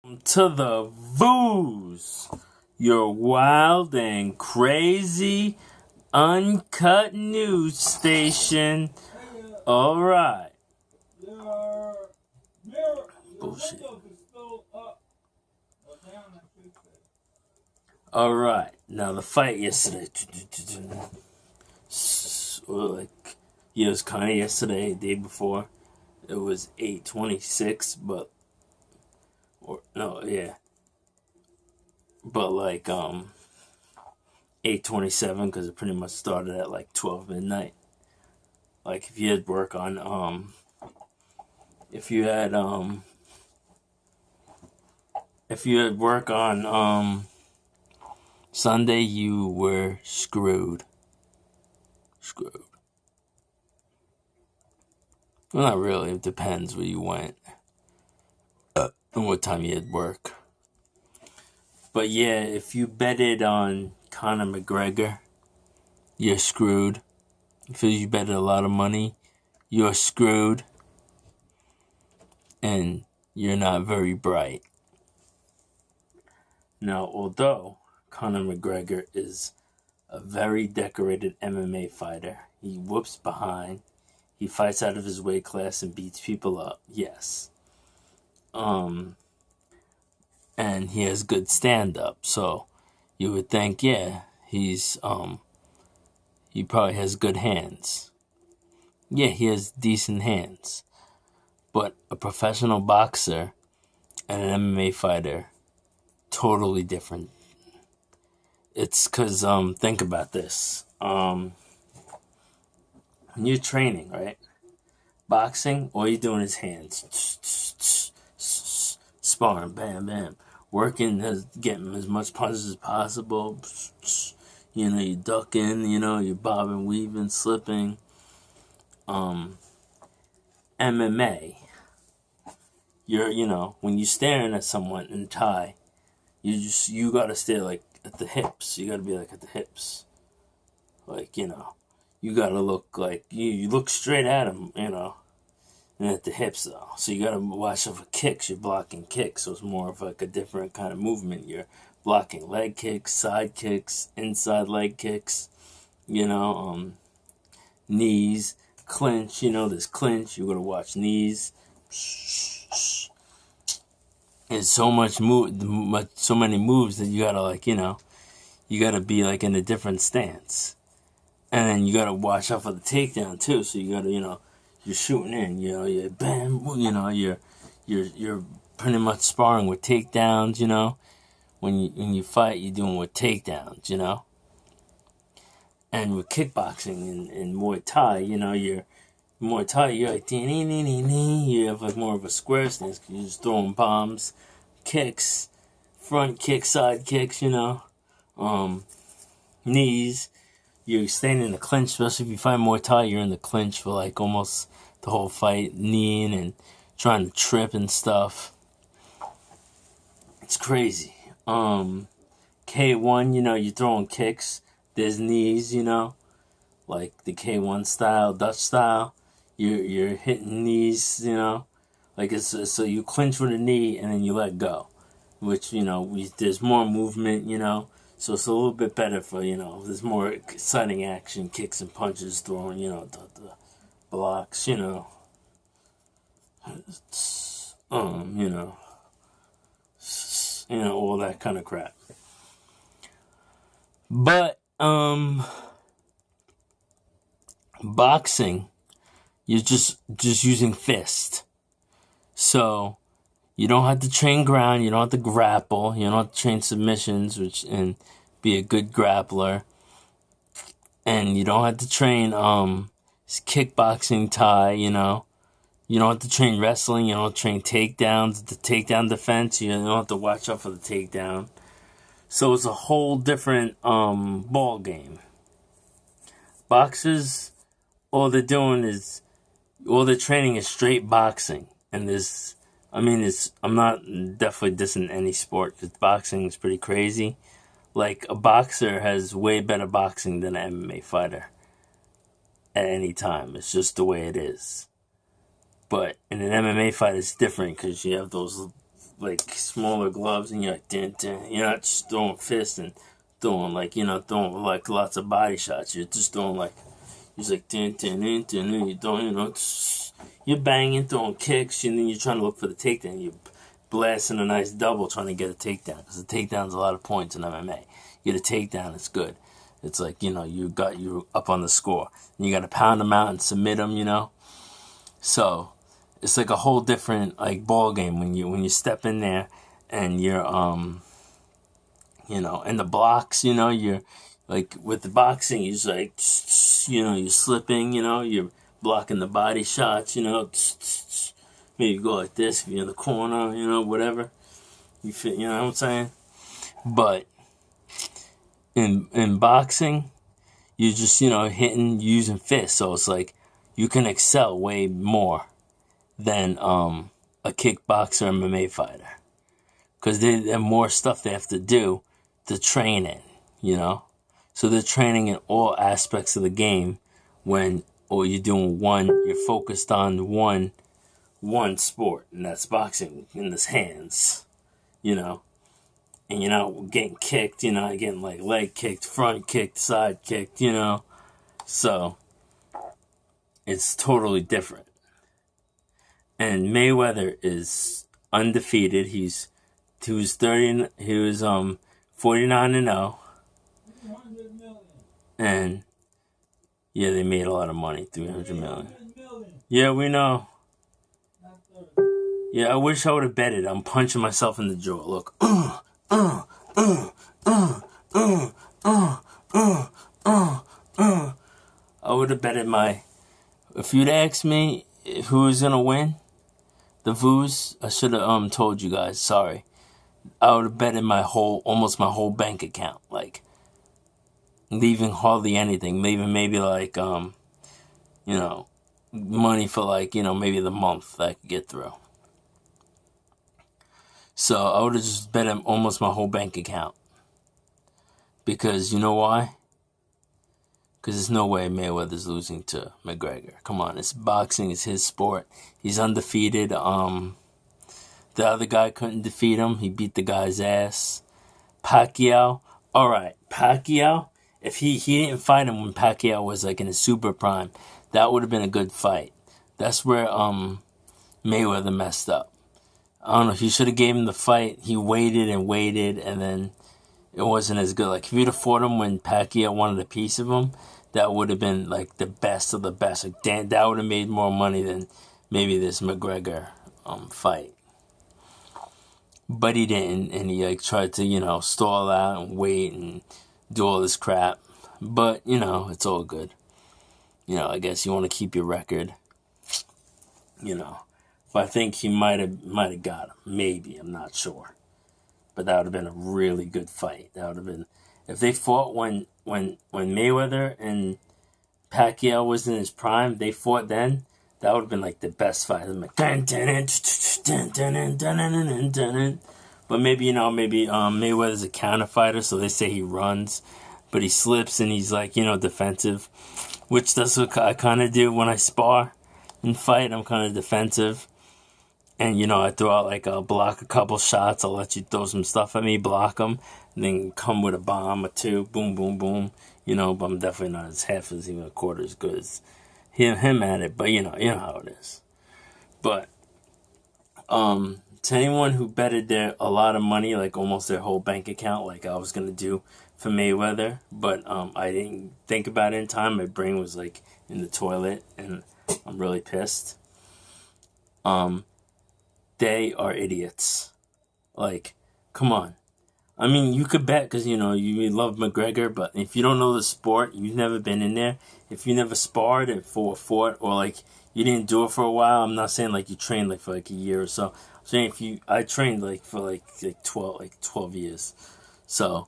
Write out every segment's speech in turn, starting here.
To the Vooz, your wild and crazy, uncut news station. Alright. Bullshit. Alright, now the fight yesterday. It was kind of yesterday, the day before. It was 8:26, but like 8:27 because it pretty much started at like 12 midnight. Like if you had work on Sunday, you were screwed. Well, not really. It depends where you went and what time you had work. But yeah, if you betted on Conor McGregor, you're screwed. If you betted a lot of money, you're screwed. And you're not very bright. Now, although Conor McGregor is a very decorated MMA fighter, he whoops behind, he fights out of his weight class and beats people up, yes. And he has good stand-up, so you would think, yeah, he probably has good hands. Yeah, he has decent hands. But a professional boxer and an MMA fighter, totally different. It's because, think about this. When you're training, right? Boxing, all you're doing is hands. Sparring, bam, bam. Working, getting as much punches as possible. You're ducking, you're bobbing, weaving, slipping. MMA, when you're staring at someone in Thai, you gotta stare like at the hips. You gotta be like at the hips. Like, you gotta look like, you look straight at them, and at the hips though. So you gotta watch out for kicks. You're blocking kicks, so it's more of like a different kind of movement. You're blocking leg kicks, side kicks, inside leg kicks, knees, clinch, there's clinch. You gotta watch knees. There's so many moves that you gotta you gotta be like in a different stance, and then you gotta watch out for the takedown too. So you gotta you're shooting in, you're bam, you're pretty much sparring with takedowns. When you fight, you're doing with takedowns. And with kickboxing and Muay Thai, you're like, you have like more of a square stance because you're just throwing bombs, kicks, front kicks, side kicks, knees. You're staying in the clinch, especially if you fight Muay Thai, you're in the clinch for like almost the whole fight, kneeing and trying to trip and stuff. It's crazy. K1, you're throwing kicks. There's knees, like the K1 style, Dutch style. You're hitting knees, like so you clinch with a knee and then you let go, which there's more movement, so it's a little bit better for there's more exciting action, kicks and punches, throwing, the blocks, all that kind of crap. But boxing, you're just using fist. So you don't have to train ground, you don't have to grapple, you don't have to train submissions, and be a good grappler. And you don't have to train kickboxing, Thai, You don't have to train wrestling, you don't have to train takedowns, the takedown defense, you don't have to watch out for the takedown. So it's a whole different ball game. Boxers, all they're training is straight boxing. And I'm not definitely dissing any sport, because boxing is pretty crazy. Like, a boxer has way better boxing than an MMA fighter at any time. It's just the way it is. But in an MMA fight, it's different because you have those like smaller gloves, and you're like, dun, dun. You're not just throwing fists and throwing like, throwing like lots of body shots. You're just throwing like, you're like, dun, dun, dun, dun, dun. You're throwing, you're banging, throwing kicks, and then you're trying to look for the takedown. You're blasting a nice double trying to get a takedown, because the takedown's a lot of points in MMA. You get a takedown, it's good. It's like, you up on the score. And you got to pound them out and submit them, So it's like a whole different like ball game when you step in there and you're in the blocks, you're like with the boxing, you're just like, you're slipping, you're blocking the body shots, maybe you go like this if you're in the corner, whatever. You fit, you know what I'm saying? But in boxing, you're just, hitting, using fists. So it's like you can excel way more than a kickboxer or MMA fighter. Because they have more stuff they have to do to train in, So they're training in all aspects of the game or you're doing you're focused on one sport, and that's boxing, in this hands, And you're not getting kicked, you're not getting like leg kicked, front kicked, side kicked, So it's totally different. And Mayweather is undefeated. He was 49-0. And yeah, they made a lot of money, 300 million. Yeah, we know. Yeah, I wish I would have bet it. I'm punching myself in the jaw. Look. I would have betted if you'd asked me who was gonna win, the Vooz, I should have told you guys. Sorry, I would have betted almost my whole bank account, like leaving hardly anything, leaving maybe like money for like maybe the month that I could get through. So I would have just bet him almost my whole bank account. Because you know why? Because there's no way Mayweather's losing to McGregor. Come on, it's boxing, it's his sport. He's undefeated. The other guy couldn't defeat him. He beat the guy's ass. Pacquiao. Alright, Pacquiao, if he didn't fight him when Pacquiao was like in his super prime, that would have been a good fight. That's where Mayweather messed up. I don't know, he should have gave him the fight. He waited, and then it wasn't as good. Like, if you'd have fought him when Pacquiao wanted a piece of him, that would have been, like, the best of the best. Like, that would have made more money than maybe this McGregor fight. But he didn't, and he, like, tried to, stall out and wait and do all this crap. But, it's all good. I guess you want to keep your record. But I think he might have got him. Maybe, I'm not sure. But that would have been a really good fight. That would have been, if they fought when Mayweather and Pacquiao was in his prime, they fought then, that would have been like the best fight. Like, but maybe Mayweather's a counter fighter, so they say he runs, but he slips and he's like defensive, which that's what I kind of do when I spar and fight. I'm kind of defensive. And, I throw out, like, I'll block a couple shots. I'll let you throw some stuff at me, block them, and then come with a bomb or two. Boom, boom, boom. But I'm definitely not even a quarter as good as him at it. But, you know how it is. But, to anyone who betted a lot of money, like almost their whole bank account, like I was going to do for Mayweather, but I didn't think about it in time. My brain was, like, in the toilet, and I'm really pissed. They are idiots. Like, come on. I mean, you could bet because, you love McGregor, but if you don't know the sport, you've never been in there, if you never sparred and fought, or, like, you didn't do it for a while, I'm not saying, like, you trained, like, for, like, a year or so. I'm saying I trained, like, for, like 12 years. So,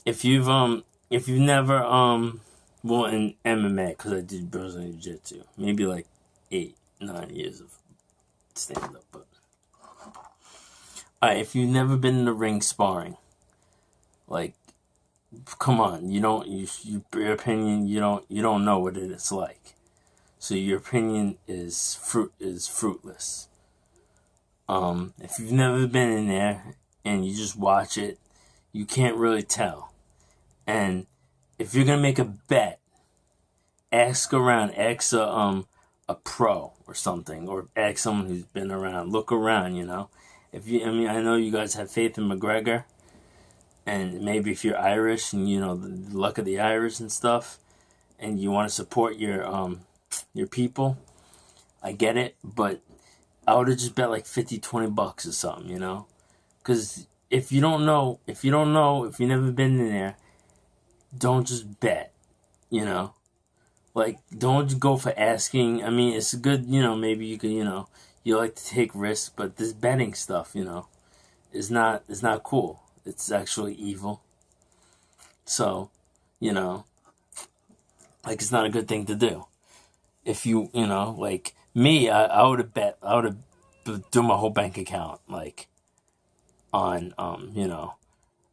if you've never, well, in MMA, because I did Brazilian Jiu-Jitsu, maybe, like, 8-9 years of stand-up, but if you've never been in the ring sparring, like, come on, your opinion, you don't know what it's like. So your opinion is fruitless. If you've never been in there and you just watch it, you can't really tell. And if you're gonna make a bet, ask around, ask a pro or something, or ask someone who's been around. Look around, you know. I know you guys have faith in McGregor, and maybe if you're Irish and you know the luck of the Irish and stuff, and you want to support your people, I get it, but I would have just bet like $50-$20 or something, you know, because if you've never been in there, don't just bet, you know. Like, don't go for asking. I mean, it's good, you know, maybe you could, you know, you like to take risks, but this betting stuff, you know, is not cool. It's actually evil. So, you know, like, it's not a good thing to do. If you know, like, me, I would have bet, I would have do my whole bank account, like, on, you know.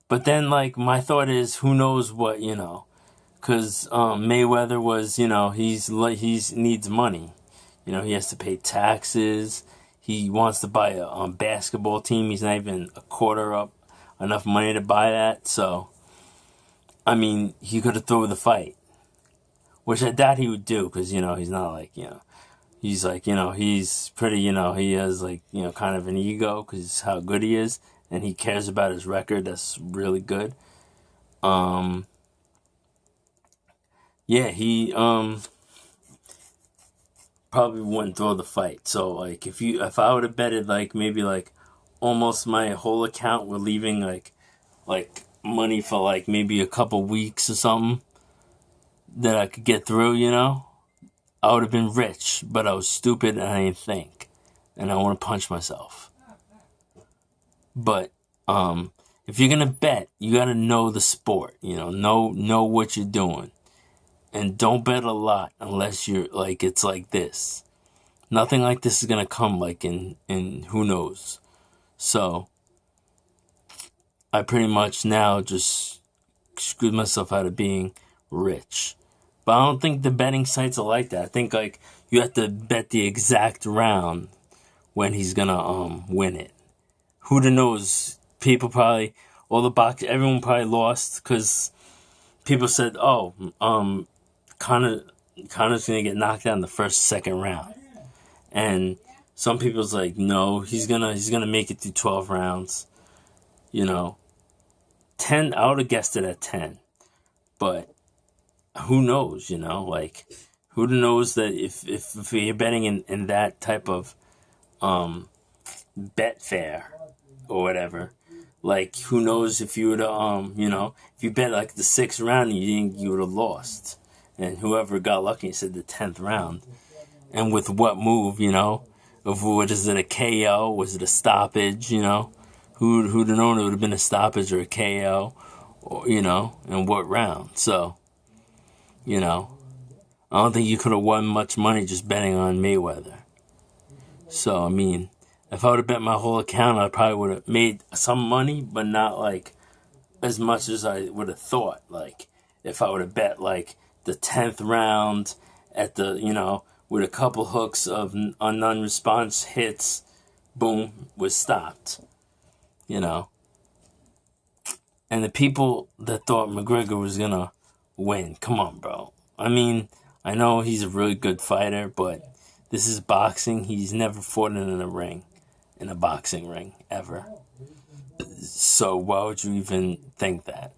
But then, like, my thought is, who knows what, you know. Because Mayweather was, you know, he's needs money. You know, he has to pay taxes. He wants to buy a basketball team. He's not even a quarter up enough money to buy that. So, I mean, he could have thrown the fight, which I doubt he would do because, you know, he's not like, you know, he's like, you know, he's pretty, you know, he has like, you know, kind of an ego because how good he is. And he cares about his record. That's really good. Yeah, he probably wouldn't throw the fight. So like if I would have betted like maybe like almost my whole account were leaving like money for like maybe a couple weeks or something that I could get through, you know, I would have been rich, but I was stupid and I didn't think. And I want to punch myself. But if you're gonna bet, you gotta know the sport, you know what you're doing. And don't bet a lot unless you're like it's like this. Nothing like this is gonna come like in who knows. So I pretty much now just screwed myself out of being rich. But I don't think the betting sites are like that. I think like you have to bet the exact round when he's gonna win it. Who knows? People probably everyone probably lost because people said, "Oh, Connor's gonna get knocked out in the second round," and some people's like, "No, he's gonna make it through 12 rounds." You know, 10. I would have guessed it at 10, but who knows? You know, like who knows that if you're betting in that type of bet fair or whatever. Like, who knows if you would have, you know, if you bet like the 6th round, you would have lost. And whoever got lucky said the 10th round. And with what move, you know? Is it a KO? Was it a stoppage, you know? Who'd have known it would have been a stoppage or a KO? Or, you know, and what round? So, you know, I don't think you could have won much money just betting on Mayweather. So, I mean, if I would have bet my whole account, I probably would have made some money, but not like as much as I would have thought. Like, if I would have bet like the 10th round at the, you know, with a couple hooks of non-response hits, boom, was stopped. You know. And the people that thought McGregor was going to win, come on, bro. I mean, I know he's a really good fighter, but this is boxing. He's never fought in a boxing ring, ever. So why would you even think that?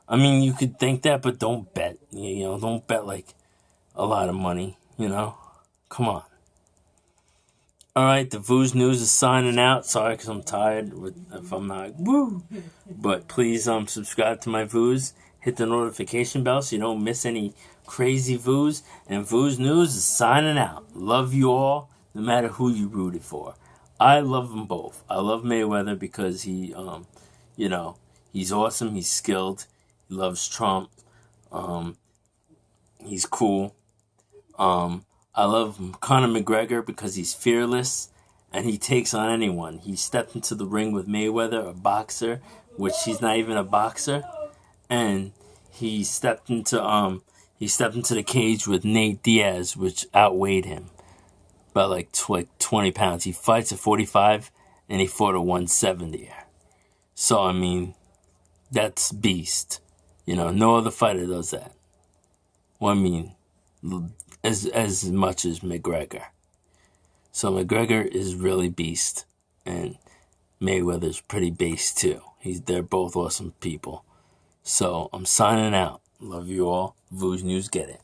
I mean, you could think that, but don't bet. You know, don't bet like a lot of money, you know? Come on. All right, the Vooz News is signing out. Sorry, because I'm tired if I'm not, woo. But please subscribe to my Vooz. Hit the notification bell so you don't miss any crazy Vooz. And Vooz News is signing out. Love you all, no matter who you rooted for. I love them both. I love Mayweather because he, you know, he's awesome. He's skilled. He loves Trump. He's cool. I love Conor McGregor because he's fearless and he takes on anyone. He stepped into the ring with Mayweather, a boxer, which he's not even a boxer, and he stepped into the cage with Nate Diaz, which outweighed him by like 20 pounds. He fights at 45 and he fought a 170er. So, I mean, that's beast. You know, no other fighter does that. Well, I mean, as much as McGregor. So McGregor is really beast, and Mayweather's pretty beast too. They're both awesome people. So I'm signing out. Love you all. Vooz News, get it.